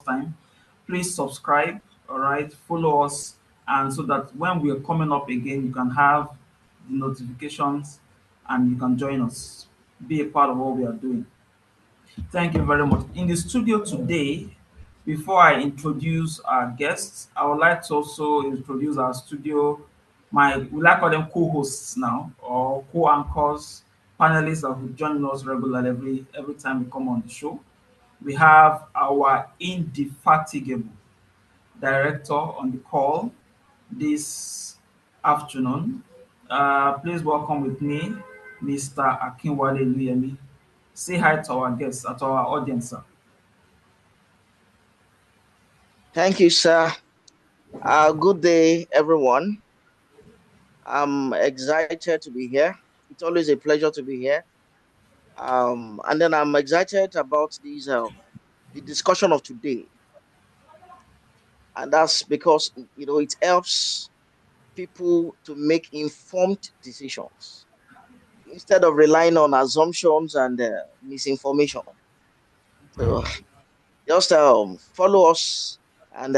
time, please subscribe, all right, follow us, and so that when we are coming up again, you can have the notifications and you can join us, be a part of what we are doing. Thank you very much. In the studio today, before I introduce our guests, I would like to also introduce our studio, we like call them co-hosts now, or co-anchors, panelists that will join us regularly every time we come on the show. We have our indefatigable director on the call this afternoon. Please welcome with me Mr. Akinwale Luyemi. Say hi to our guests, to our audience, sir. Thank you, sir. Good day, everyone. I'm excited to be here. It's always a pleasure to be here. And then I'm excited about the discussion of today, and that's because it helps people to make informed decisions instead of relying on assumptions and misinformation. So just follow us and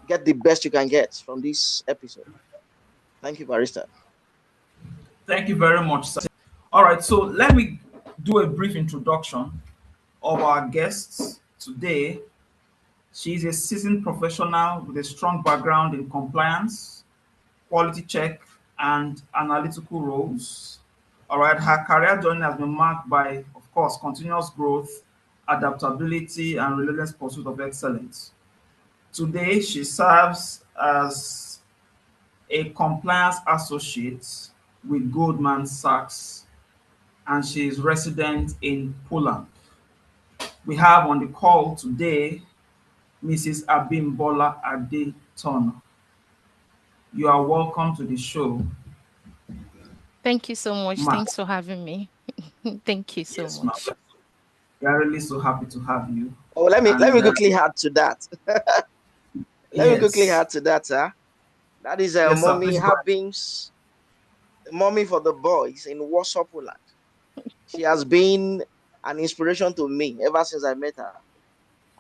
get the best you can get from this episode. Thank you, Barrister. Thank you very much, sir. All right, so let me do a brief introduction of our guests today. She is a seasoned professional with a strong background in compliance, quality check, and analytical roles. All right, her career journey has been marked by, of course, continuous growth, adaptability, and relentless pursuit of excellence. Today, she serves as a compliance associate with Goldman Sachs, and she is resident in Poland. We have on the call today Mrs. Abimbola Turner. You are welcome to the show. Thank you so much. Ma. Thanks for having me. Thank you so Yes, much. ma'am. We are really so happy to have you. Oh, let me And quickly add to that. Let me quickly yes, add to that, sir. That is yes, sir. mommy Please go ahead. Habim's mommy for the boys in Warsaw, Poland. She has been an inspiration to me ever since I met her.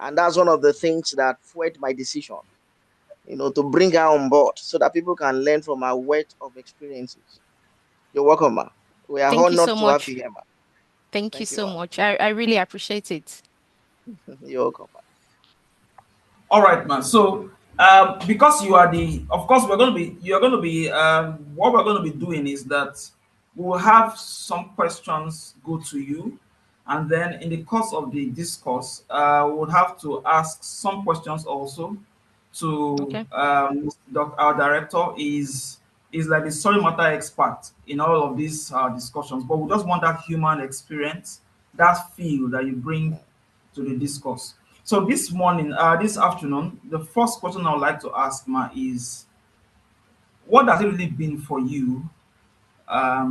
And that's one of the things that fueled my decision, to bring her on board so that people can learn from her wealth of experiences. You're welcome, ma. We are Thank you honored so to have much. you here, ma. Thank you Thank you, so ma. much. I really appreciate it. You're welcome, ma. All right, man. So, because you are of course, you're going to be, what we're going to be doing is that we'll have some questions go to you, and then in the course of the discourse, we'll have to ask some questions also to Okay. our director is like the subject matter expert in all of these discussions, but we just want that human experience, that feel that you bring to the discourse. So this afternoon, the first question I would like to ask Ma is, what has it really been for you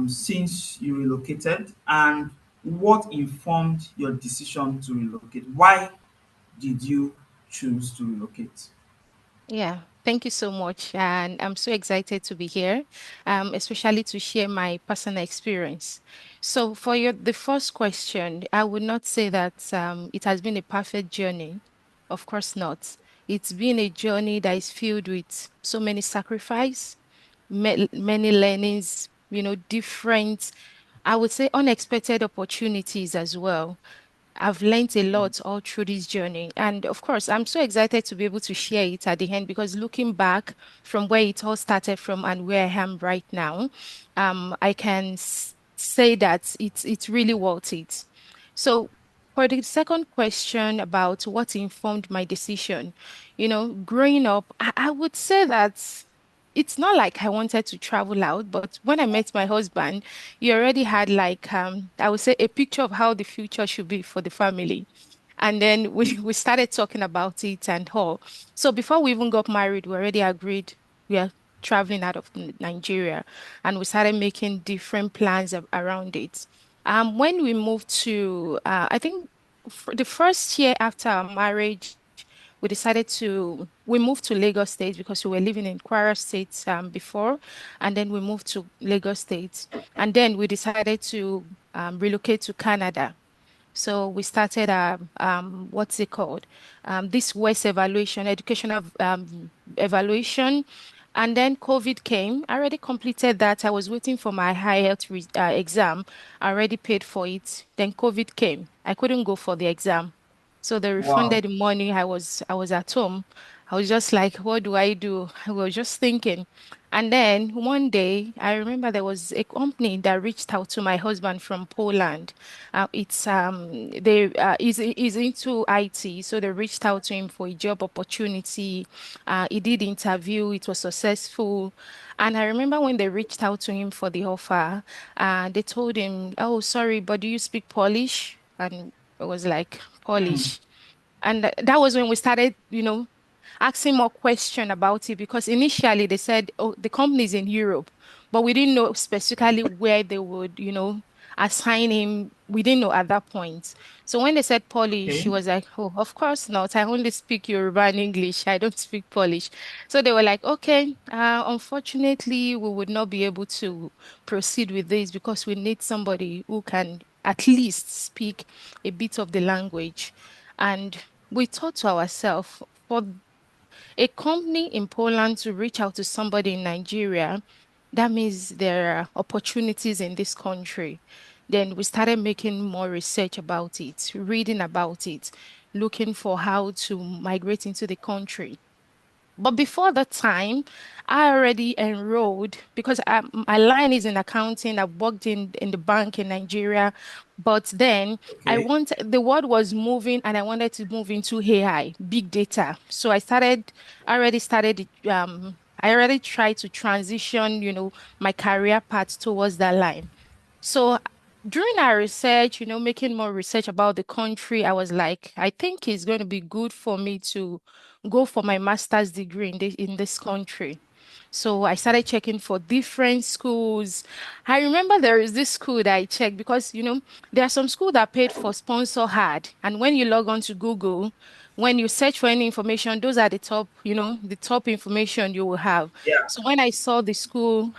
since you relocated, and what informed your decision to relocate? Why did you choose to relocate? Yeah. Thank you so much. And I'm so excited to be here, especially to share my personal experience. So for the first question, I would not say that it has been a perfect journey. Of course not. It's been a journey that is filled with so many sacrifice, many learnings, different, I would say unexpected opportunities as well. I've learned a lot all through this journey. And of course, I'm so excited to be able to share it at the end because looking back from where it all started from and where I am right now, I can say that it's really worth it. So for the second question about what informed my decision, growing up, I would say that it's not like I wanted to travel out, but when I met my husband, he already had like I would say a picture of how the future should be for the family. And then we started talking about it and all. So before we even got married, we already agreed we are traveling out of Nigeria, and we started making different plans around it. When we moved to I think the first year after our marriage, we moved to Lagos State because we were living in Kwara State before, and then we moved to Lagos State, and then we decided to relocate to Canada. So we started what's it called? This West evaluation, educational evaluation. And then COVID came. I already completed that. I was waiting for my high health exam. I already paid for it. Then COVID came. I couldn't go for the exam. So they Wow. refunded the money. I was at home. I was just like, what do I do? I was just thinking. And then one day, I remember there was a company that reached out to my husband from Poland. It's they is into IT, so they reached out to him for a job opportunity. He did interview, it was successful, and I remember when they reached out to him for the offer, they told him, "Oh, sorry, but do you speak Polish?" And it was like Hmm. Polish. And that was when we started, asking more question about it because initially they said, oh, the company is in Europe, but we didn't know specifically where they would, assign him. We didn't know at that point. So when they said Polish, she Okay. was like, oh, of course not. I only speak Yoruba and English. I don't speak Polish. So they were like, okay, unfortunately, we would not be able to proceed with this because we need somebody who can at least speak a bit of the language. And we thought to ourselves, for a company in Poland to reach out to somebody in Nigeria, that means there are opportunities in this country. Then we started making more research about it, reading about it, looking for how to migrate into the country. But before that time, I already enrolled because my line is in accounting. I've worked in the bank in Nigeria, but then Okay. the world was moving and I wanted to move into AI, big data. So I already started, I already tried to transition, my career path towards that line. So during our research, making more research about the country, I was like, I think it's going to be good for me to go for my master's degree in this country. So I started checking for different schools. I remember there is this school that I checked because, there are some schools that paid for sponsor hard. And when you log on to Google, when you search for any information, those are the top, the top information you will have. Yeah. So when I saw the school,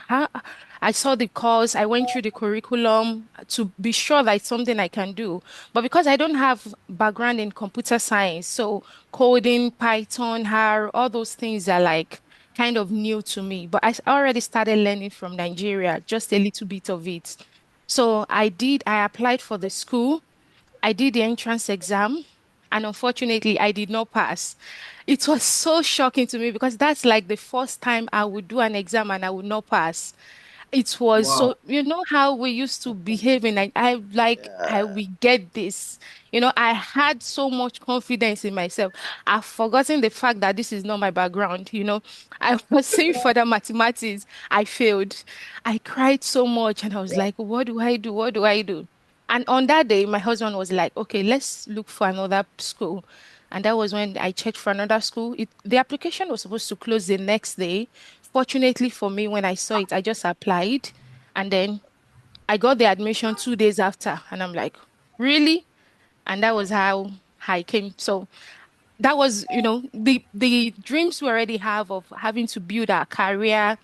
I saw the course, I went through the curriculum to be sure that it's something I can do. But because I don't have background in computer science, so coding, Python, R, all those things are like kind of new to me. But already started learning from Nigeria, just a little bit of it. So I applied for the school. I did the entrance exam, and unfortunately, I did not pass. It was so shocking to me because that's like the first time I would do an exam and I would not pass. It was Wow. so, how we used to behave in I Yeah. will get this. I had so much confidence in myself. I've forgotten the fact that this is not my background. I was saying for the mathematics, I failed. I cried so much and I was like, what do I do? What do I do? And on that day, my husband was like, okay, let's look for another school. And that was when I checked for another school. The application was supposed to close the next day. Fortunately for me, when I saw it, I just applied and then I got the admission 2 days after. And I'm like, really? And that was how I came. So that was, the dreams we already have of having to build our career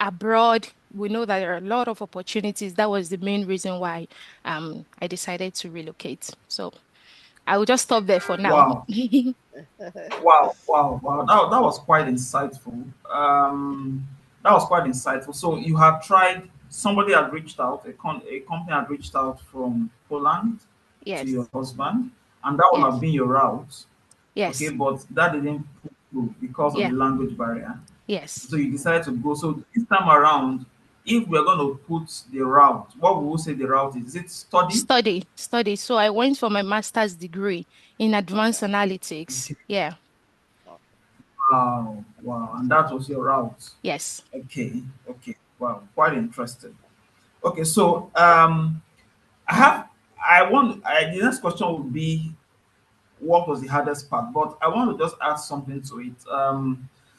abroad. We know that there are a lot of opportunities. That was the main reason why I decided to relocate. So I will just stop there for now. Wow. Wow. Wow. Wow. That was quite insightful. That was quite insightful. So you had tried. Somebody had reached out. A company had reached out from Poland to your Yes, husband, and that would have yes, been your route. Okay, yes, but that didn't pull through because of yeah, the language barrier. yes. So you decided to go. So this time around, if we're going to put the route, what would we say the route is? Is it study? Study, study. So I went for my master's degree in advanced Okay. analytics. Okay. Yeah, Okay. Wow, wow, and that was your route. yes. Okay, okay, wow, quite interesting. Okay, so I have, the next question would be, what was the hardest part? But I want to just add something to it.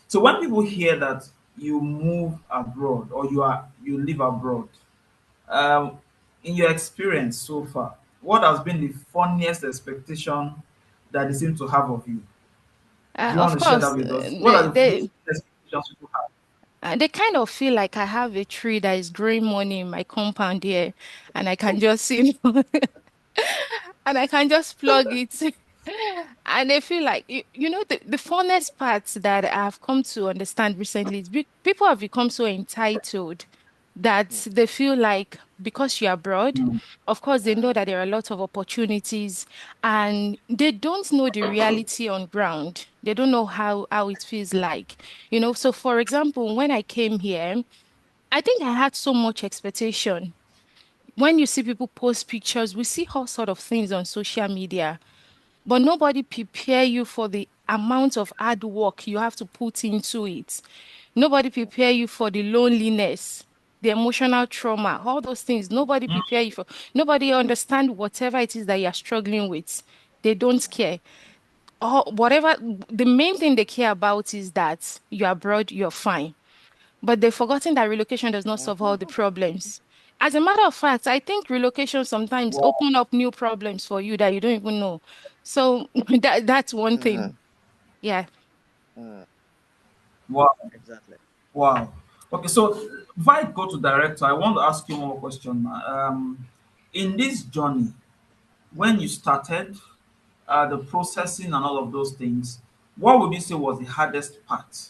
So when people hear that you move abroad or you live abroad, um, in your experience so far, what has been the funniest expectation that they seem to have of you? Do you Of want to share course, that with us? What are those expectations people have? they kind of feel like I have a tree that is growing money in my compound here, and I can just see. and I can just plug it. And I feel like, the funnest parts that I've come to understand recently is people have become so entitled that Mm, they feel like because you're abroad, Mm. of course, they know uh, that there are a lot of opportunities and they don't know the reality on ground. They don't know how it feels like. So for example, when I came here, I think I had so much expectation. When you see people post pictures, we see all sort of things on social media, but nobody prepare you for the amount of hard work you have to put into it. Nobody prepare you for the loneliness, the emotional trauma, all those things. Nobody Mm. prepare you for. Nobody understand whatever it is that you're struggling with. They don't care. Or whatever. The main thing they care about is that you're abroad, you're fine. But they've forgotten that relocation does not solve all the problems. As a matter of fact, I think relocation sometimes Wow. open up new problems for you that you don't even know. So that's one mm, thing. Yeah. mm, Wow. exactly. Wow. Okay, so before I go to director, I want to ask you one more question. In this journey, when you started the processing and all of those things, what would you say was the hardest part?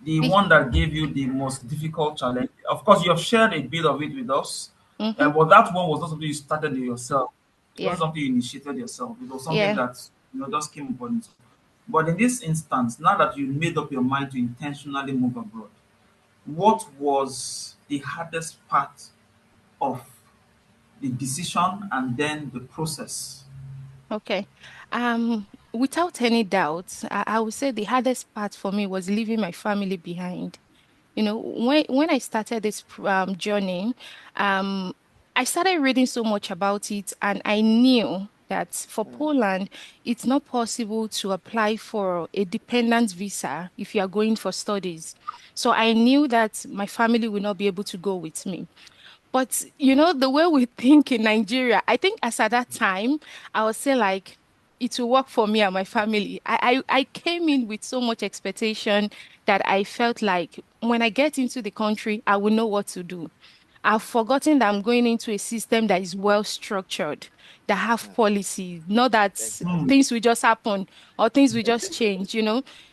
The The, one that gave you the most difficult challenge? Of course, you have shared a bit of it with us, mm-hmm. but that one was not something you started yourself. It wasn't Yeah. something you initiated yourself. It was something Yeah. that just came upon it. But in this instance, now that you made up your mind to intentionally move abroad, what was the hardest part of the decision and then the process? Okay. Without any doubt, I would say the hardest part for me was leaving my family behind. When I started this journey, um, I started reading so much about it, and I knew that for Mm, Poland, it's not possible to apply for a dependent visa if you are going for studies. So I knew that my family will not be able to go with me. But the way we think in Nigeria, I think as at that time, I would say like it will work for me and my family. I came in with so much expectation that I felt like when I get into the country, I will know what to do. I've forgotten that I'm going into a system that is well structured, that have mm, policies, not that Hmm. exactly. things will just happen or things will just change.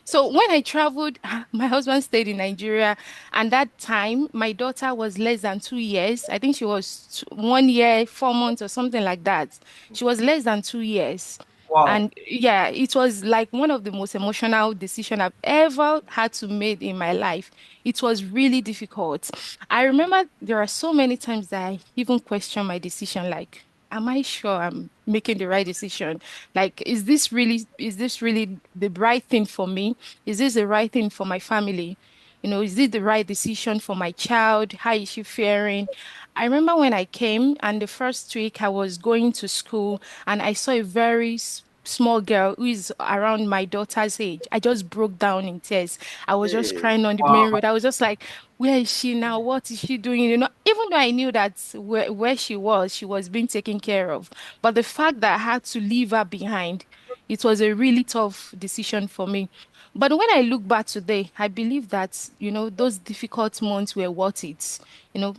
So when I traveled, my husband stayed in Nigeria, and that time my daughter was less than 2 years. I think she was 1 year, 4 months, or something like that. She was less than 2 years. Wow. And yeah, it was like one of the most emotional decisions I've ever had to make in my life. It was really difficult. I remember there are so many times that I even question my decision, like, am I sure I'm making the right decision? Like, is this really the right thing for me? Is this the right thing for my family? Is this the right decision for my child? How is she faring? I remember when I came and the first week I was going to school and I saw a very small girl who is around my daughter's age. I just broke down in tears. I was just Hey, crying on the main Wow. road. I was just like, where is she now? What is she doing? Even though I knew that where she was being taken care of. But the fact that I had to leave her behind, it was a really tough decision for me. But when I look back today, I believe that, those difficult months were worth it.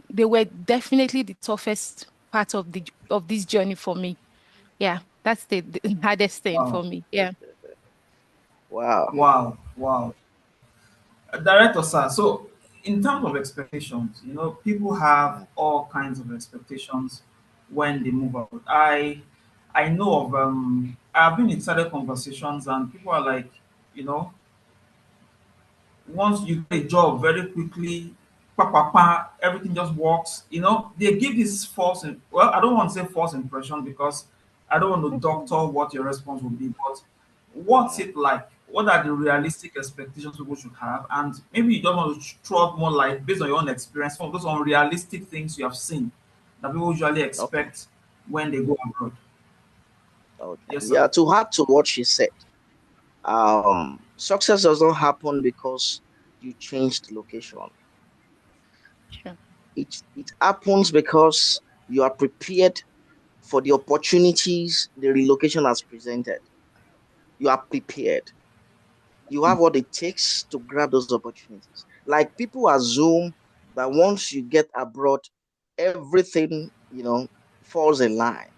They were definitely the toughest part of this journey for me. Yeah, that's the hardest thing Wow. for me. Yeah. wow. Wow. Wow. Director, sir. So, in terms of expectations, people have Mm, all kinds of expectations when they move out. I know of I've been in certain conversations and people are like, you know, once you get a job very quickly, pa pa pa, everything just works. They give this well, I don't want to say false impression because I don't want to doctor what your response will be, but what's mm. it like? What are the realistic expectations people should have? And maybe you don't want to throw out more light based on your own experience, some of those unrealistic things you have seen that people usually Okay. expect when they go abroad. Okay. Yes, sir. Yeah, to add to what she said, success does not happen because you changed location. Sure. It happens because you are prepared for the opportunities the relocation has presented. You are prepared. You have what it takes to grab those opportunities. Like people assume that once you get abroad, everything, falls in line.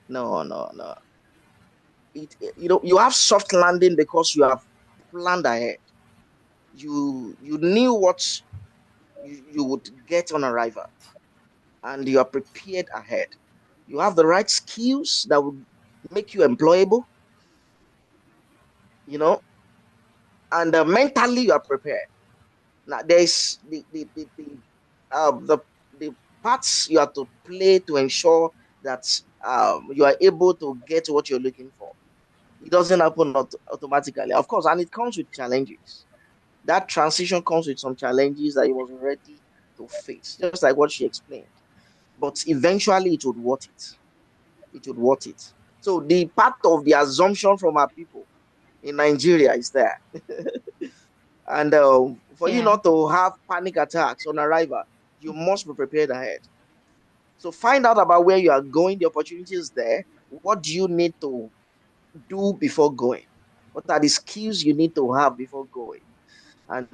No, no, no. You have soft landing because you have planned ahead. You knew what you would get on arrival, and you are prepared ahead. You have the right skills that will make you employable, you know, and mentally you are prepared. Now there's the parts you have to play to ensure that you are able to get what you're looking for. It doesn't happen automatically, of course, and it comes with challenges. That transition comes with some challenges that he was ready to face, just like what she explained. But eventually, it would worth it. It would worth it. So the part of the assumption from our people in Nigeria is there. And for you Yeah. not to have panic attacks on arrival, you must be prepared ahead. So find out about where you are going, the opportunities there. What do you need to do before going? What are the skills you need to have before going? And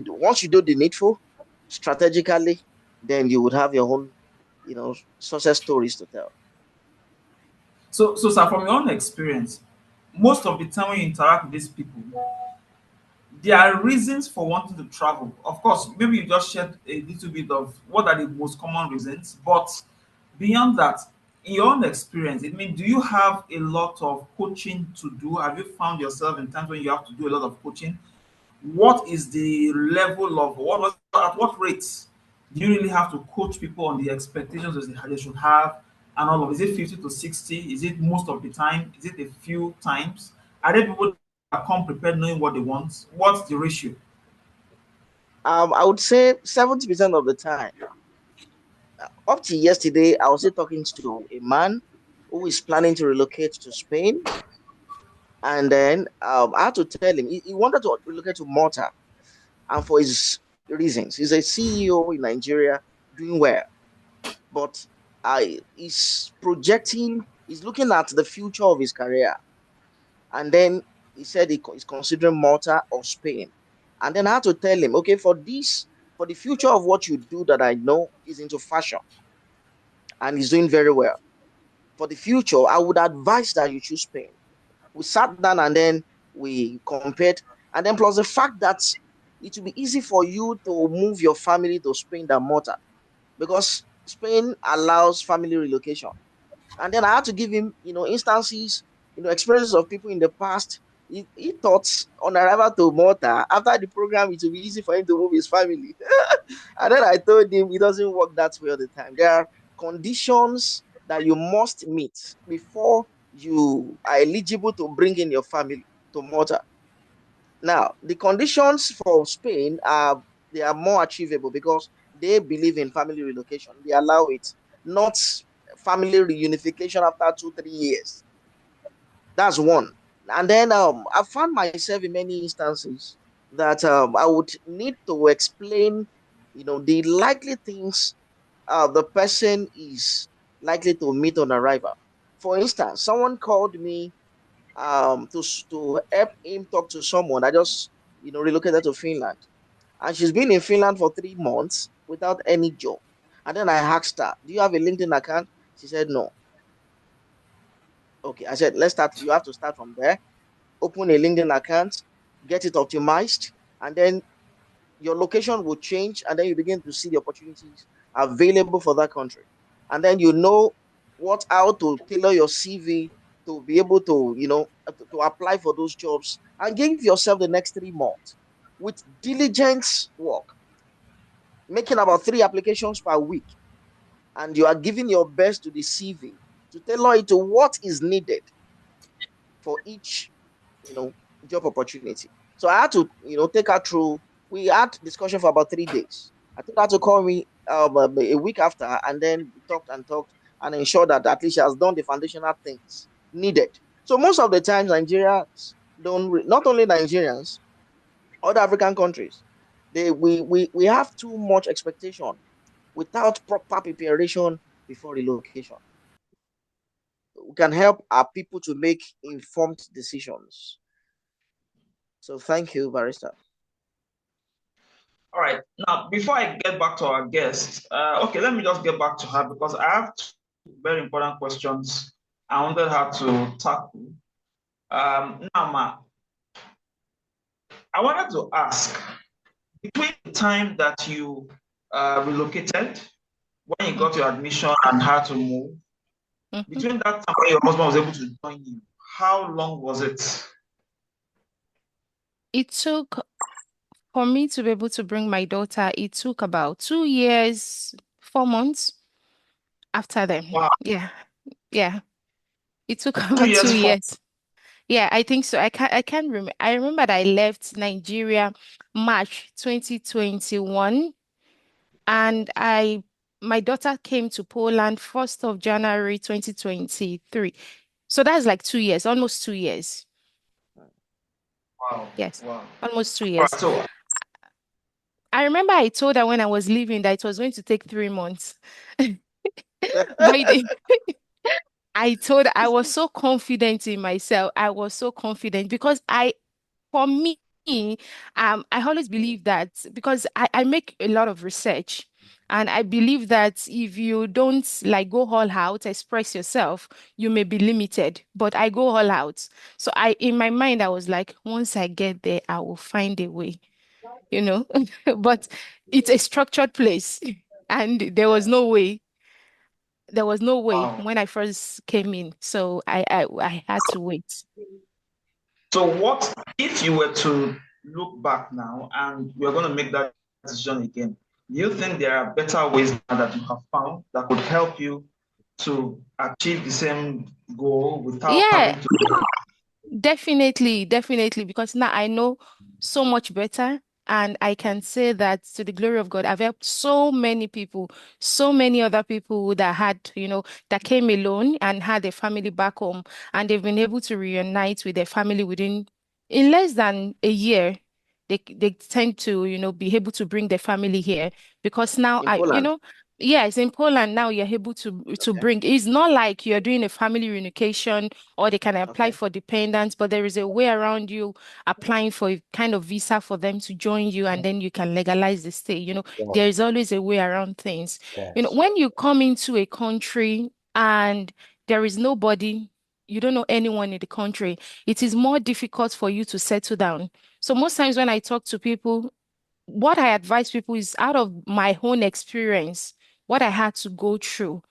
once you do the needful strategically, then you would have your own, success stories to tell. So sir, from your own experience, most of the time when you interact with these people, there are reasons for wanting to travel. Of course, maybe you just shared a little bit of what are the most common reasons, but beyond that, in your own experience, I mean, do you have a lot of coaching to do? Have you found yourself in times when you have to do a lot of coaching? What is the level of at what rates do you really have to coach people on the expectations that they should have and all of? Is it 50 to 60? Is it most of the time? Is it a few times? Are there people that come prepared knowing what they want? What's the ratio? I would say 70% of the time. Up to yesterday, I was still talking to a man who is planning to relocate to Spain. And then I had to tell him he wanted to relocate to Malta, and for his reasons. He's a CEO in Nigeria doing well, but he's projecting, he's looking at the future of his career. And then he said he's considering Malta or Spain. And then I had to tell him, okay, for the future of what you do that I know is into fashion and he's doing very well. For the future, I would advise that you choose Spain. We sat down and then we compared. And then plus the fact that it will be easy for you to move your family to Spain than Malta because Spain allows family relocation. And then I had to give him, instances, experiences of people in the past. He thought on arrival to Malta, after the program, it will be easy for him to move his family. And then I told him it doesn't work that way all the time. There are conditions that you must meet before you are eligible to bring in your family to Malta. Now, the conditions for Spain are more achievable because they believe in family relocation. They allow it, not family reunification after 2, 3 years. That's one. And then I found myself in many instances that I would need to explain, the likely things the person is likely to meet on arrival. For instance, someone called me to help him talk to someone. I just relocated to Finland, and she's been in Finland for 3 months without any job. And then I asked her, "Do you have a LinkedIn account?" She said no. Okay, I said, "Let's start. You have to start from there. Open a LinkedIn account, get it optimized, and then your location will change, and then you begin to see the opportunities available for that country. And then you know how to tailor your CV to be able to, to apply for those jobs and give yourself the next 3 months with diligent work, making about 3 applications per week. And you are giving your best to the CV to tailor it to what is needed for each you know, job opportunity. So I had to, take her through. We had discussion for about 3 days. I told her to call me a week after, and then we talked and talked and ensure that at least she has done the foundational things needed. So most of the times, Nigerians not only Nigerians, other African countries, we have too much expectation without proper preparation before relocation. We can help our people to make informed decisions. So thank you, Barrister. All right. Now, before I get back to our guest, okay, let me just get back to her because I have two very important questions I wanted her to tackle. Now, Ma, I wanted to ask, between the time that you relocated, when you got your admission and had to move, Mhm. between that time when your husband was able to join you, how long was it? It took for me to be able to bring my daughter, it took about 2 years, 4 months after them. Wow, Yeah, yeah. It took 2 about two years, for years. Yeah, I think so. I can't remember. I remember that I left Nigeria March 2021 and I my daughter came to Poland 1st of January 2023. So that's like 2 years, almost 2 years. wow, Yes, wow. almost two All years. right, so I remember I told her when I was leaving that it was going to take 3 months. By the I told her I was so confident in myself. I was so confident because for me, I always believe that because I make a lot of research and I believe that if you don't like go all out, express yourself, you may be limited. But I go all out. So in my mind, I was like, once I get there, I will find a way, you know. But it's a structured place. And there was no way wow. when I first came in. So I had to wait. So what if you were to look back now and you're going to make that decision again? Do you think there are better ways now that you have found that could help you to achieve the same goal without Yeah, having to? definitely, definitely, because now I know so much better, and I can say that to the glory of God, I've helped so many people, so many other people that had, that came alone and had a family back home, and they've been able to reunite with their family in less than a year. They tend to, be able to bring their family here because now In Poland. yes, in Poland now you're able to Okay. bring. It's not like you're doing a family reunification or they can apply Okay. for dependents, but there is a way around you applying for a kind of visa for them to join you and then you can legalize the stay. Wow. There is always a way around things. Yes. When you come into a country and there is nobody, you don't know anyone in the country, it is more difficult for you to settle down. So most times when I talk to people, what I advise people is out of my own experience, what I had to go through,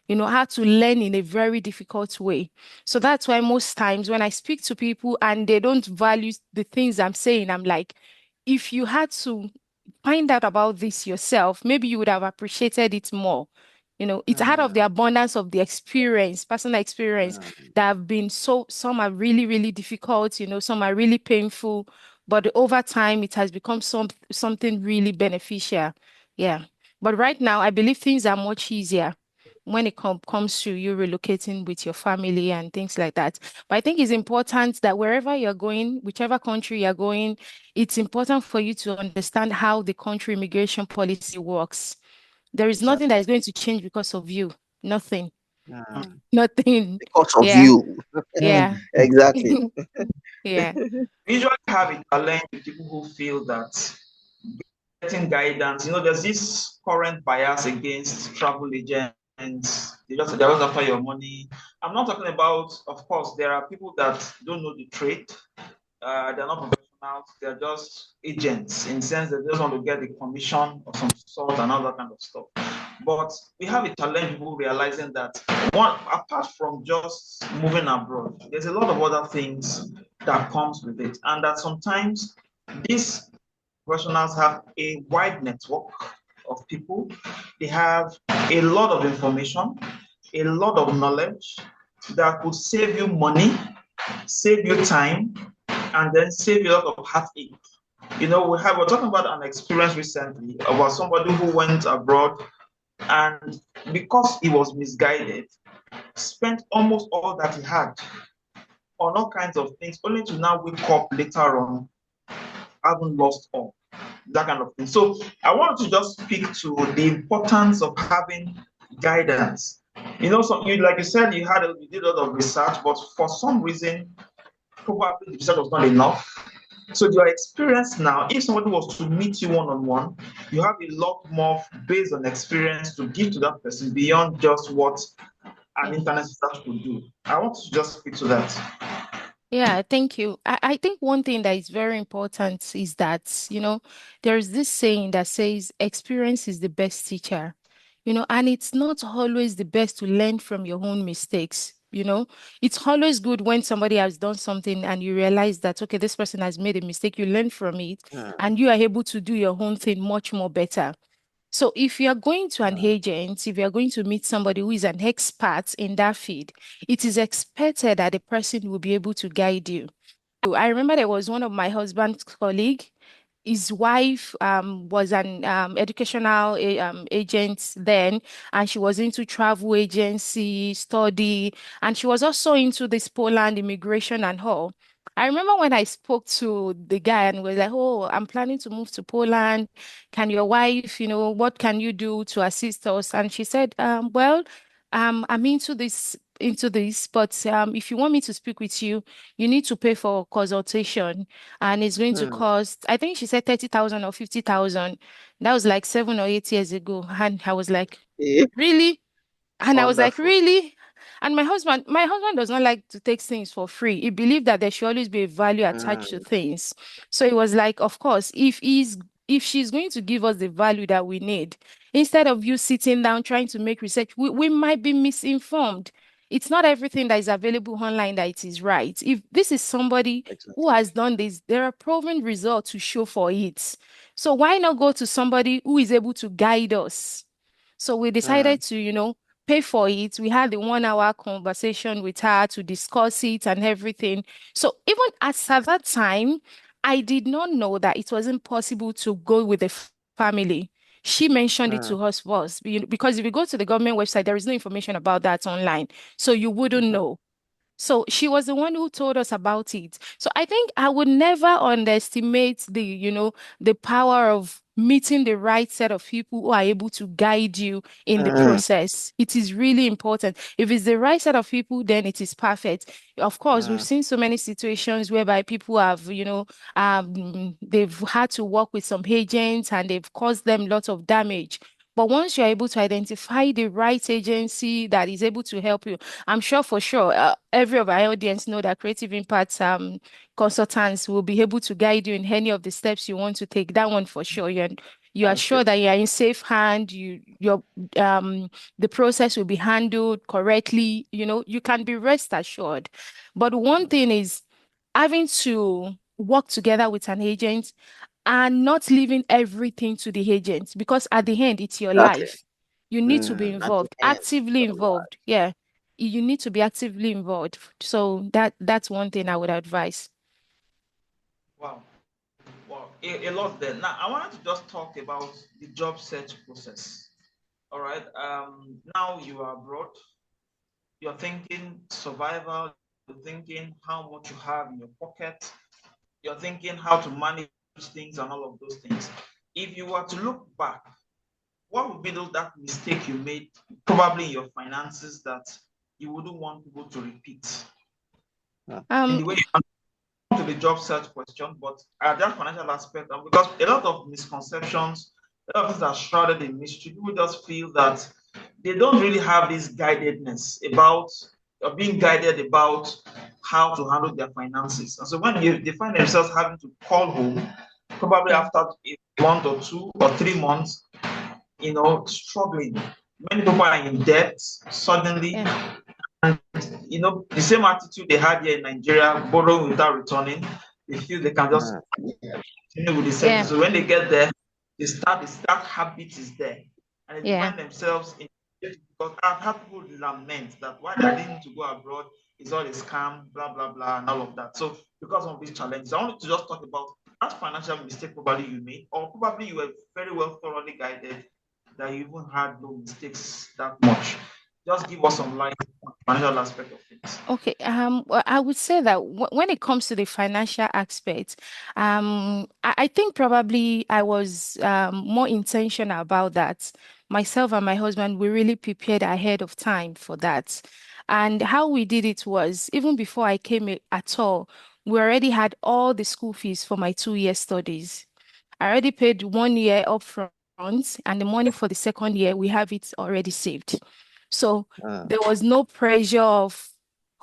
how to learn in a very difficult way. So that's why most times when I speak to people and they don't value the things I'm saying, I'm like, if you had to find out about this yourself, maybe you would have appreciated it more. It's out of the Mm, abundance of the experience, personal experience mm, that have been some are really, really difficult, some are really painful, but over time it has become something really beneficial. Yeah. But right now, I believe things are much easier when it comes to you relocating with your family and things like that. But I think it's important that wherever you're going, whichever country you're going, it's important for you to understand how the country immigration policy works. There is nothing that exactly. is going to change because of you. Nothing. Mm. Nothing. Because of Yeah. you. Yeah. Exactly. Yeah. We usually have a challenge with people who feel that getting guidance, there's this current bias against travel agents. They're just after your money. I'm not talking about, of course, there are people that don't know the trade. They're not professionals. They're just agents in the sense that they just want to get a commission of some sort and all that kind of stuff. But we have a challenge people realizing that one, apart from just moving abroad, there's a lot of other things that comes with it, and that sometimes these professionals have a wide network of people. They have a lot of information, a lot of knowledge that could save you money, save you time, and then save you a lot of heartache. We're talking about an experience recently about somebody who went abroad and because he was misguided, spent almost all that he had on all kinds of things, only to now wake up later on having lost all that kind of thing. So I wanted to just speak to the importance of having guidance. So like you said, you did a lot of research, but for some reason, probably the research was not enough. So your experience now, if somebody was to meet you one-on-one, you have a lot more based on experience to give to that person beyond just what an Yeah. internet research could do. I want to just speak to that. Yeah, thank you. I think one thing that is very important is that, there's this saying that says experience is the best teacher, and it's not always the best to learn from your own mistakes. It's always good when somebody has done something and you realize that, okay, this person has made a mistake, you learn from it mm, and you are able to do your own thing much more better. So if you are going to an mm, agent, if you are going to meet somebody who is an expert in that field, it is expected that the person will be able to guide you. I remember there was one of my husband's colleague. His wife was an educational agent then, and she was into travel agency, study, and she was also into this Poland immigration and all. I remember when I spoke to the guy and was like, "Oh, I'm planning to move to Poland. Can your wife, what can you do to assist us?" And she said, "Well, I'm into this, but if you want me to speak with you, you need to pay for consultation, and it's going to mm. cost, I think she said 30,000 or 50,000. That was like 7 or 8 years ago. And I was like, Yeah, really? And I was like, wonderful. really? And my husband does not like to take things for free. He believed that there should always be a value attached to Mm, things. So it was like, of course, if she's going to give us the value that we need, instead of you sitting down trying to make research, we might be misinformed. It's not everything that is available online that it is right. If this is somebody who exactly. has done this, there are proven results to show for it. So why not go to somebody who is able to guide us? So we Mm, decided to, pay for it. We had a 1 hour conversation with her to discuss it and everything. So even as at that time, I did not know that it wasn't possible to go with the family. She mentioned it mm, to us first, because if you go to the government website, there is no information about that online. So you wouldn't mhm, know. So she was the one who told us about it. So I think I would never underestimate the power of meeting the right set of people who are able to guide you in the mm, process. It is really important. If it's the right set of people, then it is perfect. Of course, we've mm, seen so many situations whereby people have, they've had to work with some agents and they've caused them lots of damage. But once you're able to identify the right agency that is able to help you, I'm sure for sure every of our audience know that Creative Impact consultants will be able to guide you in any of the steps you want to take. That one for sure. You are thank sure you. that you are in safe hand. Um the process will be handled correctly. You can be rest assured. But one thing is having to work together with an agent and not leaving everything to the agent, because at the end it's your Exactly. life. You need to be At the involved, end, it's actively your life. involved. Yeah, you need to be actively involved. So that's one thing I would advise. Wow. Wow. A lot there. Now, I wanted to just talk about the job search process. All right. Now you are abroad. You're thinking survival. You're thinking how much you have in your pocket. You're thinking how to manage things and all of those things. If you were to look back, what would be that mistake you made, probably in your finances, that you wouldn't want people to repeat Mm, in Um, the way you to the job search question, but at that financial aspect, and because a lot of misconceptions, a lot of things are shrouded in mystery, people just feel that they don't really have this guidedness about or being guided about how to handle their finances. And so when they find themselves having to call home, probably yeah, after a month or 2 or 3 months, struggling. Many people are in debt suddenly, yeah, and the same attitude they had here in Nigeria, borrowing without returning, they feel they can just mm, continue with the same thing. yeah, So when they get there, that habit is there. And they yeah. find themselves in, because I've had people lament that why they didn't to go abroad is all a scam, blah blah blah, and all of that. So because of these challenges, I wanted to just talk about that financial mistake probably you made, or probably you were very well thoroughly guided that you even had no mistakes that much. Just give us some light on the financial aspect of things. Okay, well, I would say that when it comes to the financial aspect, I think probably I was more intentional about that. Myself and my husband, we really prepared ahead of time for that. And how we did it was, even before I came at all, we already had all the school fees for my 2 year studies. I already paid 1 year upfront, and the money for the second year, we have it already saved. So mm, there was no pressure of,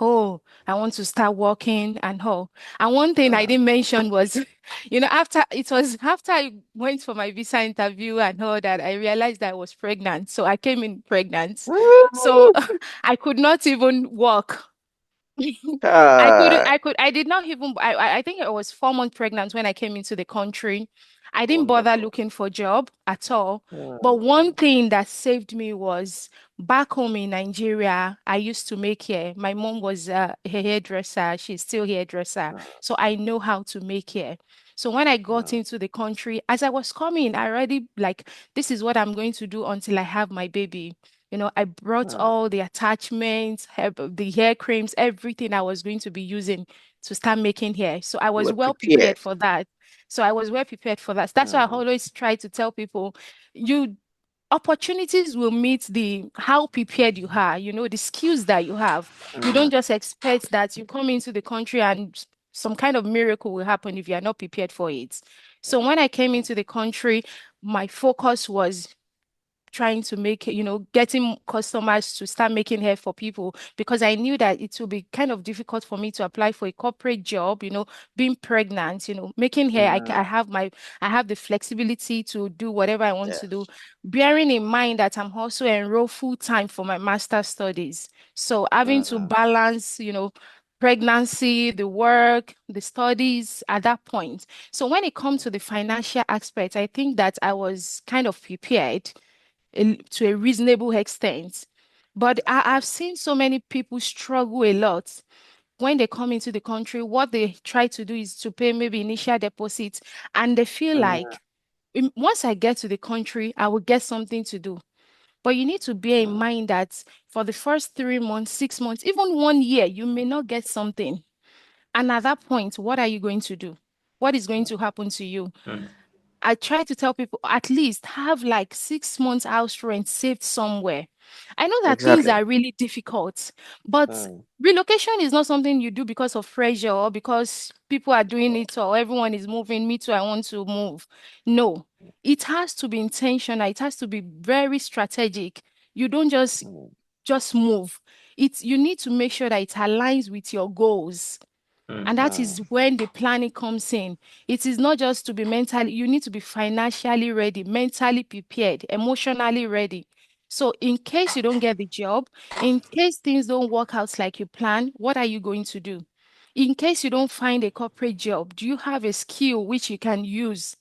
oh, I want to start working and all. And one thing I mm. didn't mention was, after I went for my visa interview and all that, I realized that I was pregnant. So I came in pregnant. So I could not even walk. Ah, I did not even, I think I was 4 months pregnant when I came into the country. I didn't bother wonderful. looking for a job at all. But Mm, one thing that saved me was back home in Nigeria, I used to make hair. My mom was a hairdresser. She's still hairdresser. mm, So I know how to make hair. So when I got mm, into the country, as I was coming, I already like, this is what I'm going to do until I have my baby. I brought mm. all the attachments, the hair creams, everything I was going to be using to start making hair. So I You was were well prepared. prepared for that. So I was well prepared for that. That's why I Mm, always try to tell people, you opportunities will meet the how prepared you are, the skills that you have. You mm, don't just expect that you come into the country and some kind of miracle will happen if you are not prepared for it. So when I came into the country, my focus was trying to make, getting customers to start making hair for people because I knew that it would be kind of difficult for me to apply for a corporate job, being pregnant, making hair, mm. I have the flexibility to do whatever I want to do, Yes. bearing in mind that I'm also enrolled full time for my master's studies. So having to Mm, balance, pregnancy, the work, the studies at that point. So when it comes to the financial aspect, I think that I was kind of prepared to a reasonable extent. But I've seen so many people struggle a lot when they come into the country. What they try to do is to pay maybe initial deposits, and they feel mm, like once I get to the country, I will get something to do. But you need to bear in mm, mind that for the first 3 months, 6 months, even 1 year, you may not get something. And at that point, what are you going to do? What is going to happen to you? I try to tell people at least have like 6 months house rent saved somewhere. I know that things exactly. are really difficult, but Mm, relocation is not something you do because of pressure or because people are doing it or everyone is moving. Me too, I want to move. No, it has to be intentional. It has to be very strategic. You don't mm, just move. You need to make sure that it aligns with your goals. And that mm, is when the planning comes in. It is not just to be mentally, you need to be financially ready, mentally prepared, emotionally ready. So, in case you don't get the job, in case things don't work out like you plan, what are you going to do? In case you don't find a corporate job, do you have a skill which you can use?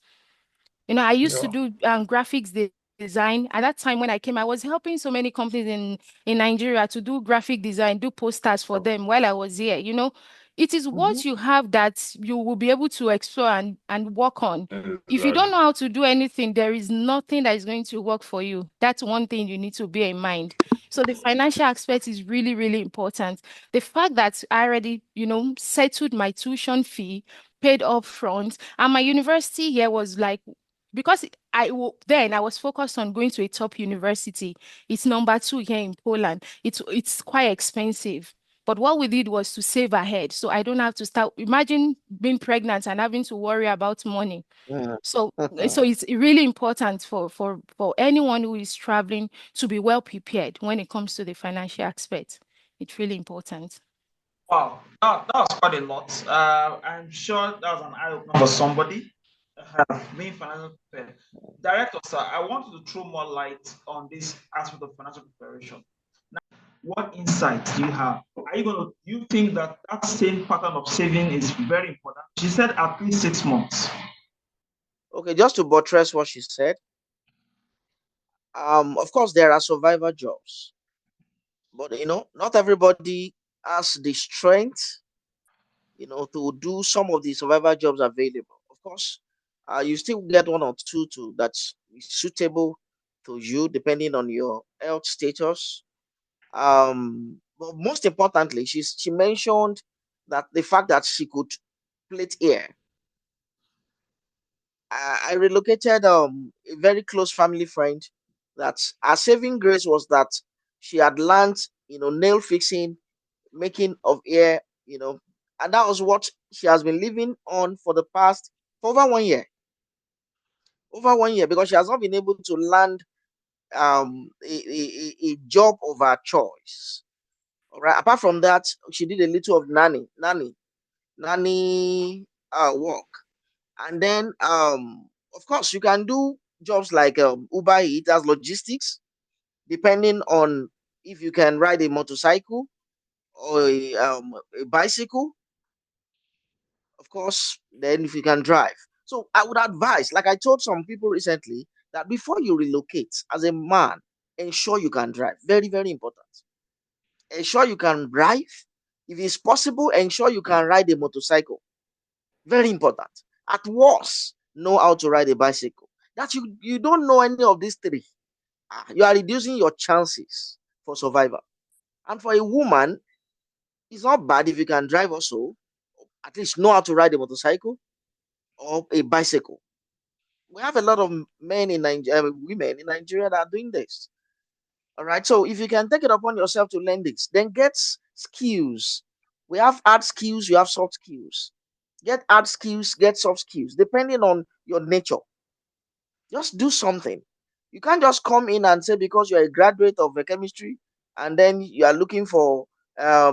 I used to Yeah. do graphics design. At that time when I came, I was helping so many companies in Nigeria to do graphic design, do posters for them while I was here. It is mhm, what you have that you will be able to explore and work on. If you don't Exactly. know how to do anything, there is nothing that is going to work for you. That's one thing you need to bear in mind. So the financial aspect is really, really important. The fact that I already, settled my tuition fee, paid up front, and my university here was like because then I was focused on going to a top university. It's number two here in Poland. It's quite expensive. But what we did was to save ahead. So I don't have to start. Imagine being pregnant and having to worry about money. mm, So it's really important for anyone who is traveling to be well prepared when it comes to the financial aspect. It's really important. Wow, that was quite a lot. I'm sure that was an eye opener for somebody being financially prepared. Director, sir, I want you to throw more light on this aspect of financial preparation. What insight do you have? Are you going to, do you think that that same pattern of saving is very important? She said at least 6 months. Okay, just to buttress what she said, of course there are survivor jobs, but not everybody has the strength, to do some of the survivor jobs available. Of course, you still get one or two that's suitable to you depending on your health status. But most importantly, she mentioned that the fact that she could plait hair. I relocated a very close family friend that her saving grace was that she had learned, nail fixing, making of hair, and that was what she has been living on for over 1 year. Over 1 year, because she has not been able to land a job of her choice. All right. Apart from that, she did a little of nanny work. And then of course you can do jobs like Uber Eats as logistics, depending on if you can ride a motorcycle or a bicycle, of course, then if you can drive. So I would advise, like I told some people recently, that before you relocate as a man, ensure you can drive. Very, very important. Ensure you can drive. If it's possible, ensure you can ride a motorcycle. Very important. At worst, know how to ride a bicycle. That you don't know any of these three, you are reducing your chances for survival. And for a woman, it's not bad if you can drive also, at least know how to ride a motorcycle or a bicycle. We have a lot of men in Nigeria, women in Nigeria that are doing this. All right. So if you can take it upon yourself to learn this, then get skills. We have hard skills, you have soft skills. Get hard skills, get soft skills, depending on your nature. Just do something. You can't just come in and say because you're a graduate of chemistry and then you are looking for a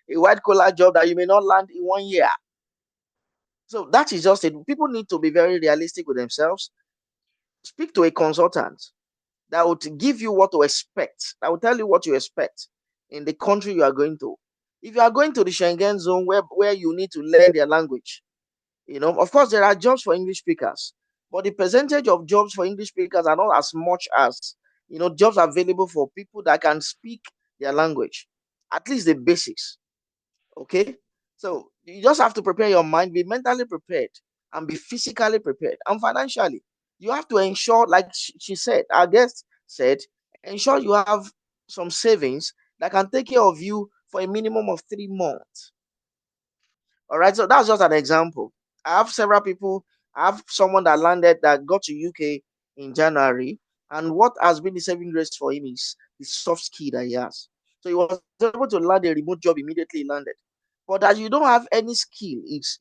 white collar job that you may not land in 1 year. So that is just it. People need to be very realistic with themselves. Speak to a consultant that would give you what to expect, that will tell you what you expect in the country you are going to. If you are going to the Schengen zone where you need to learn their language, of course, there are jobs for English speakers, but the percentage of jobs for English speakers are not as much as, jobs available for people that can speak their language, at least the basics. Okay. So you just have to prepare your mind, be mentally prepared, and be physically prepared, and financially. You have to ensure, like she said, our guest said, ensure you have some savings that can take care of you for a minimum of 3 months. All right, so that's just an example. I have several people. I have someone that landed that got to UK in January, and what has been the saving grace for him is the soft skill that he has. So he was able to land a remote job immediately he landed. But as you don't have any skill, it's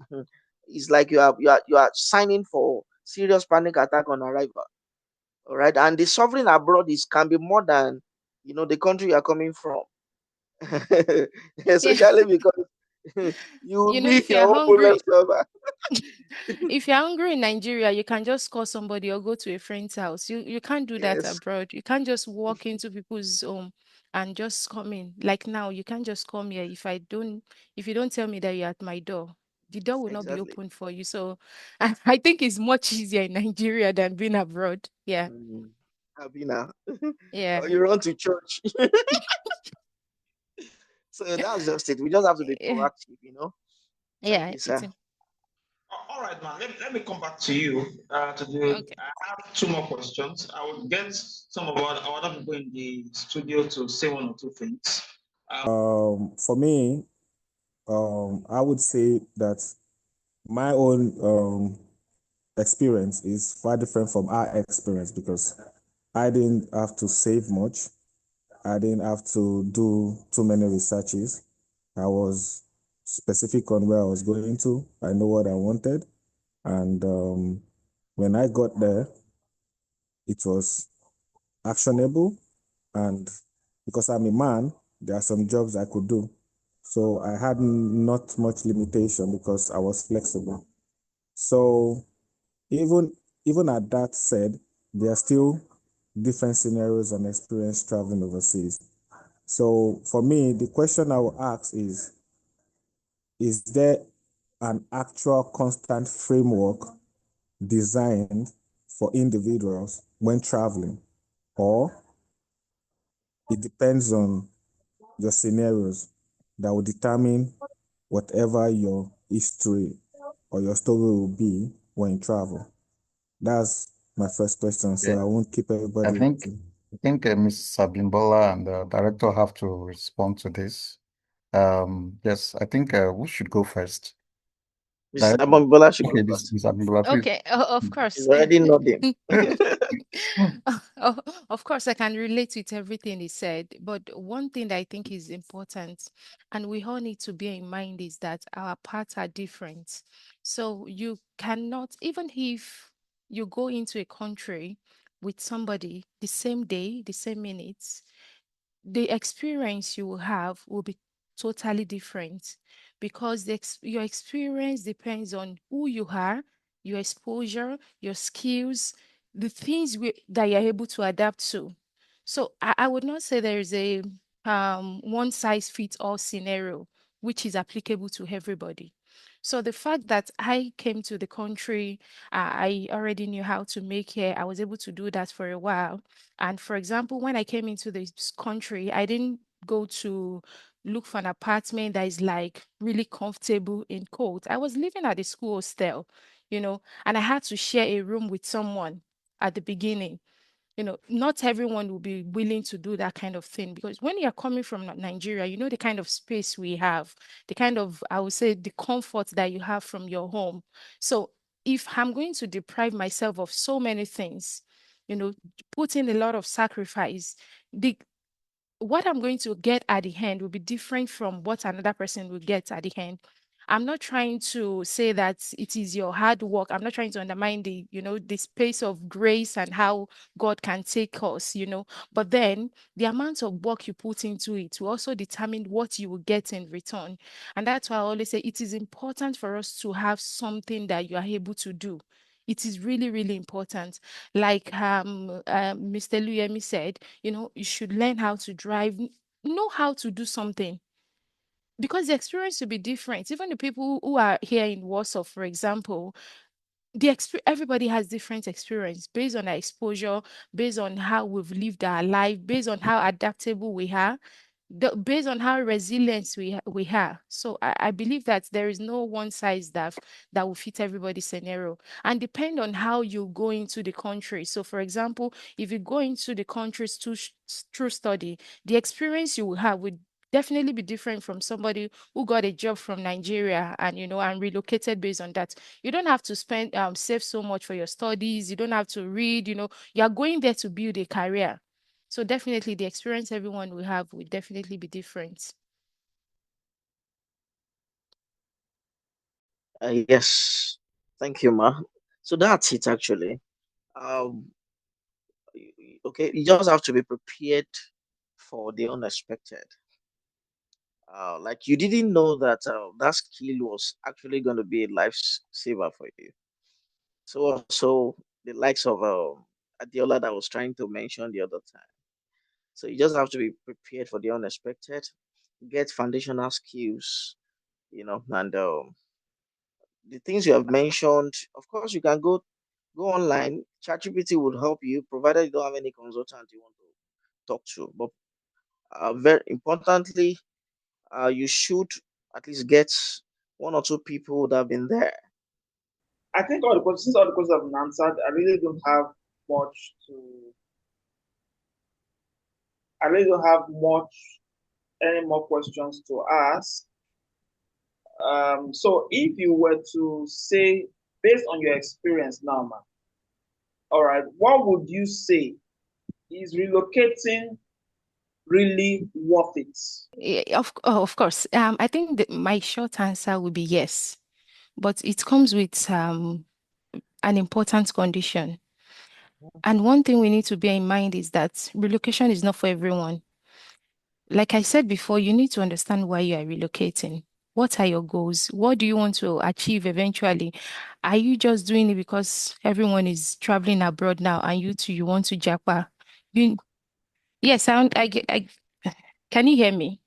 like you are signing for serious panic attack on arrival. All right, and the suffering abroad is can be more than the country you are coming from, Yeah. especially because you will You know, be if your you're own problem hungry, solver. if you're hungry in Nigeria, you can just call somebody or go to a friend's house. You can't do that Yes, abroad. You can't just walk into people's home and just come in. Like now, you can't just come here if you don't tell me that you're at my door, the door will not be exactly. open for you. So I think it's much easier in Nigeria than being abroad. Yeah. Mm. Happy now. Yeah. Or you run to church. So that's just it. We just have to be Yeah. proactive. Thank Yeah. you, sir. All right, man. Let me come back to you. Okay. I have two more questions. I will get some of our other people in the studio to say one or two things. For me, I would say that my own experience is far different from our experience because I didn't have to save much. I didn't have to do too many researches. I was specific on where I was going to. I know what I wanted. And when I got there, it was actionable. And because I'm a man, there are some jobs I could do. So I had not much limitation because I was flexible. So even even at that said, there are still different scenarios and experience traveling overseas. So for me, the question I will ask is there an actual constant framework designed for individuals when traveling, or it depends on your scenarios that will determine whatever your history or your story will be when you travel? That's my first question, so Yeah, I won't keep I everybody think waiting. I think Mrs. Abimbola and the director have to respond to this. Yes, I think who should go first? Mrs. Director. Abimbola should go Okay, first. Mrs. Abimbola, please. Okay, of She's course. already nodding. Oh, of course, I can relate with everything he said. But one thing that I think is important, and we all need to bear in mind, is that our paths are different. So you cannot, even if you go into a country with somebody the same day, the same minutes, the experience you will have will be totally different, because your experience depends on who you are, your exposure, your skills, the things that you're able to adapt to. So I would not say there is a one size fits all scenario which is applicable to everybody. So the fact that I came to the country, I already knew how to make hair. I was able to do that for a while. And for example, when I came into this country, I didn't go to look for an apartment that is like really comfortable in cold. I was living at the school hostel, and I had to share a room with someone at the beginning. Not everyone will be willing to do that kind of thing, because when you're coming from Nigeria, the kind of space we have, the kind of, I would say, the comfort that you have from your home. So if I'm going to deprive myself of so many things, you know, put in a lot of sacrifice, the what I'm going to get at the end will be different from what another person will get at the end. I'm not trying to say that it is your hard work. I'm not trying to undermine the space of grace and how God can take us. But then the amount of work you put into it will also determine what you will get in return. And that's why I always say it is important for us to have something that you are able to do. It is really, really important. Like Mr. Luyemi said, you should learn how to drive, know how to do something, because the experience will be different. Even the people who are here in Warsaw, for example, everybody has different experience based on our exposure, based on how we've lived our life, based on how adaptable we are, based on how resilient we are. So I believe that there is no one size that will fit everybody's scenario, and depend on how you go into the country. So for example, if you go into the countries through study, the experience you will have would definitely be different from somebody who got a job from Nigeria and relocated based on that. You don't have to save so much for your studies. You don't have to read. You are going there to build a career. So definitely the experience everyone will have will definitely be different. Yes, thank you, Ma. So that's it actually. Um, okay, you just have to be prepared for the unexpected. Like you didn't know that that skill was actually going to be a lifesaver for you. So also the likes of Adiola that I was trying to mention the other time. So you just have to be prepared for the unexpected, get foundational skills, and the things you have mentioned. Of course, you can go online. ChatGPT would help you, provided you don't have any consultant you want to talk to. But very importantly, you should at least get one or two people that have been there. I think all the questions, since all the questions have been answered, much to. I really don't have much any more questions to ask. So if you were to say, based on your experience now, man, all right, what would you say is relocating really worth it? Of course. I think that my short answer would be yes, but it comes with an important condition. And one thing we need to bear in mind is that relocation is not for everyone. Like I said before, you need to understand why you are relocating. What are your goals? What do you want to achieve eventually? Are you just doing it because everyone is traveling abroad now and you too, you want to japa? You, yes, can you hear me?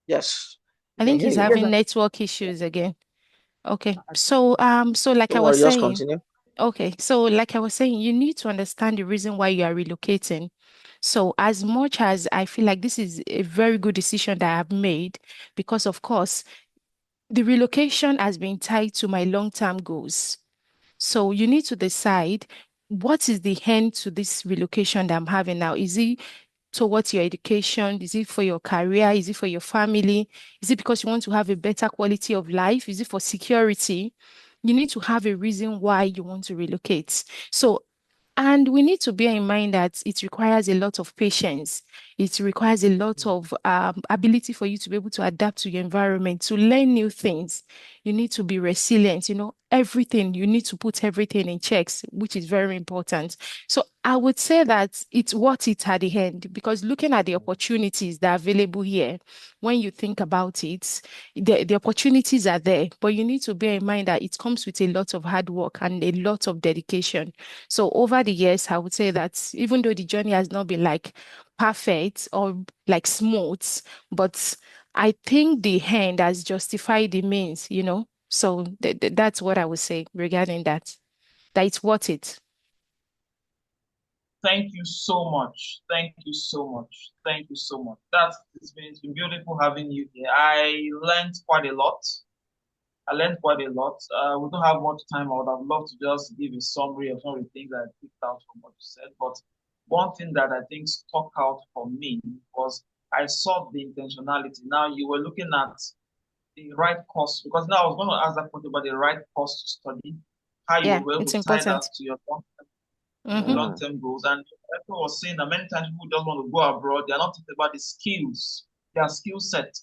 Yes, we I can think hear he's you. having network issues again. Okay. So like I Don't was worry, just saying, continue. okay, so like I was saying, you need to understand the reason why you are relocating. So as much as I feel like this is a very good decision that I've made, because of course, the relocation has been tied to my long-term goals. So you need to decide what is the end to this relocation that I'm having now. Is it towards your education? Is it for your career? Is it for your family? Is it because you want to have a better quality of life? Is it for security? You need to have a reason why you want to relocate. So, and we need to bear in mind that it requires a lot of patience. It requires a lot of ability for you to be able to adapt to your environment, to learn new things. You need to be resilient, everything. You need to put everything in checks, which is very important. So I would say that it's worth it at the end, because looking at the opportunities that are available here, when you think about it, the opportunities are there, but you need to bear in mind that it comes with a lot of hard work and a lot of dedication. So over the years, I would say that even though the journey has not been like perfect or like smooth, but I think the end has justified the means. So that's what I would say regarding that it's worth it. Thank you so much. Thank you so much. Thank you so much. It's been beautiful having you here. I learned quite a lot. I learned quite a lot. We don't have much time. I would have loved to just give a summary of some of the things that I picked out from what you said. But one thing that I think stuck out for me was I saw the intentionality. Now you were looking at the right course, because now I was going to ask that question about the right course to study, how you Yeah, were able it's to tie that important. to your Mm-hmm. Mm. long-term goals. And everyone was saying that many times people just want to go abroad. They're not thinking about the skills, their skill set,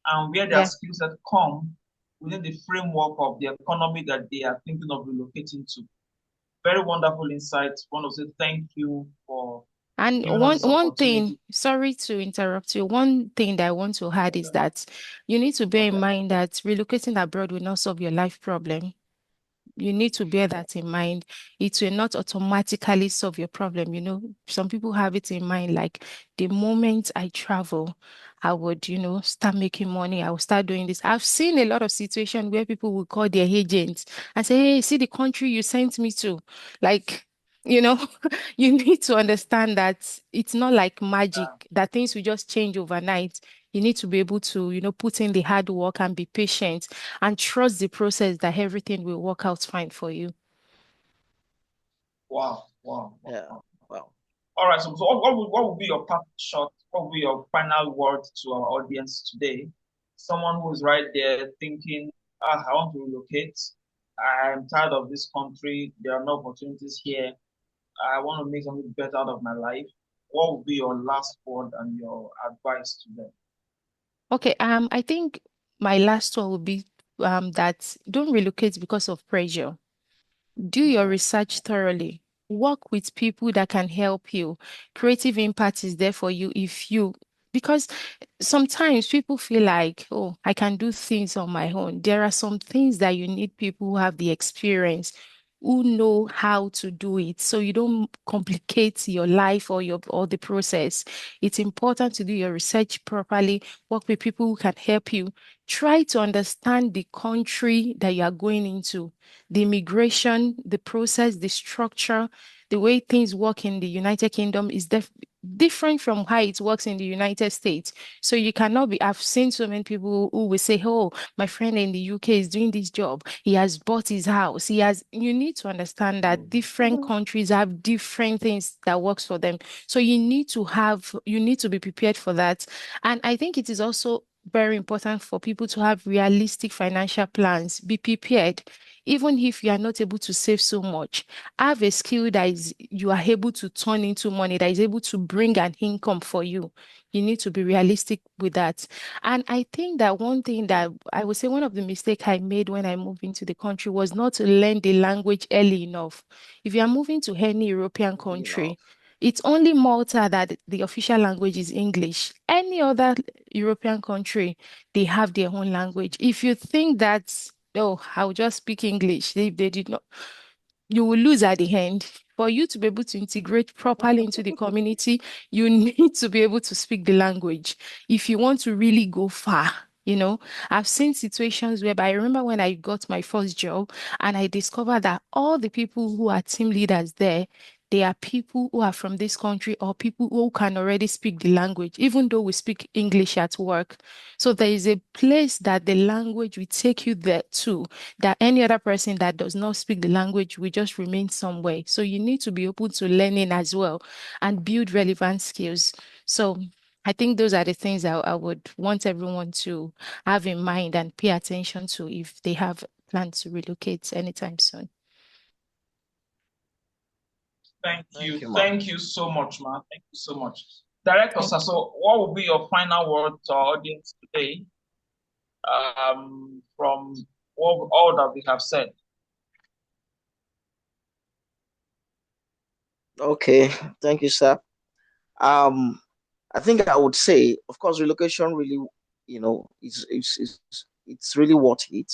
and where their Yeah. skill set come within the framework of the economy that they are thinking of relocating to. Very wonderful insight. Want to say thank you for And giving us one this one thing, opportunity. sorry to interrupt you, one thing that I want to add is Okay. that you need to bear in Okay. mind that relocating abroad will not solve your life problem. You need to bear that in mind. It will not automatically solve your problem. Some people have it in mind like the moment I travel, I would, start making money. I will start doing this. I've seen a lot of situations where people will call their agents and say, "Hey, see the country you sent me to." Like, you know, you need to understand that it's not like magic, Yeah. that things will just change overnight. You need to be able to, put in the hard work and be patient and trust the process that everything will work out fine for you. Wow. Wow. Wow. Yeah. Wow. Wow. All right. So what would be your part shot? What would be your final word to our audience today? Someone who is right there thinking, I want to relocate. I'm tired of this country. There are no opportunities here. I want to make something better out of my life. What would be your last word and your advice to them? Okay, I think my last one would be that don't relocate because of pressure. Do your Hmm. research thoroughly. Work with people that can help you. Creative impact is there for you because sometimes people feel like, oh, I can do things on my own. There are some things that you need people who have the experience, who know how to do it. So you don't complicate your life or the process. It's important to do your research properly, work with people who can help you. Try to understand the country that you are going into, the immigration, the process, the structure, the way things work in the United Kingdom is different from how it works in the United States. So you cannot be, I've seen so many people who will say, oh, my friend in the UK is doing this job. He has bought his house. You need to understand that different countries have different things that works for them. So you need to be prepared for that. And I think it is also very important for people to have realistic financial plans. Be prepared. Even if you are not able to save so much, have a skill that is you are able to turn into money, that is able to bring an income for you. You need to be realistic with that. And I think that one thing that I would say one of the mistakes I made when I moved into the country was not to learn the language early enough. If you are moving to any European Enough. country, it's only Malta that the official language is English. Any other European country, they have their own language. If you think that, oh, I'll just speak English, they did not, you will lose at the end. For you to be able to integrate properly into the community, you need to be able to speak the language if you want to really go far. I've seen situations whereby I remember when I got my first job and I discovered that all the people who are team leaders there, they are people who are from this country or people who can already speak the language, even though we speak English at work. So there is a place that the language will take you there too, that any other person that does not speak the language will just remain somewhere. So you need to be open to learning as well and build relevant skills. So I think those are the things I would want everyone to have in mind and pay attention to if they have plans to relocate anytime soon. Thank Thank you. you, ma. Thank you so much, man. Thank you so much. Director, Thank sir, you. so what will be your final word to our audience today, from all that we have said. Okay, thank you, sir. Um, I think I would say, of course, relocation really, it's really worth it,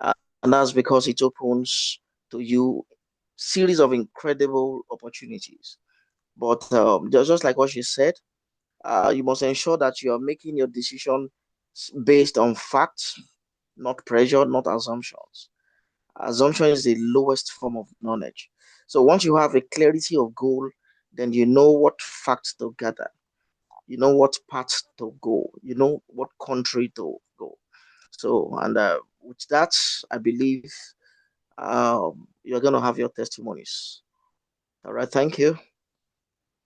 and that's because it opens to you series of incredible opportunities. But just like what you said, you must ensure that you are making your decision based on facts, not pressure, not assumptions. Assumption is the lowest form of knowledge. So once you have a clarity of goal, then you know what facts to gather, you know what path to go, you know what country to go. So, and with that, I believe you're going to have your testimonies. All right. Thank you.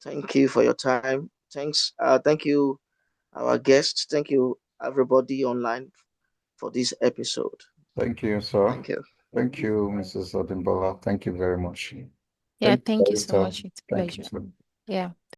Thank you for your time. Thanks. Thank you, our guests. Thank you, everybody online for this episode. Thank you, sir. Thank you. Thank you, Mrs. Abimbola. Thank you very much. Yeah, Thank you, thank you so Director. much. It's a Thank you, pleasure. sir. Yeah.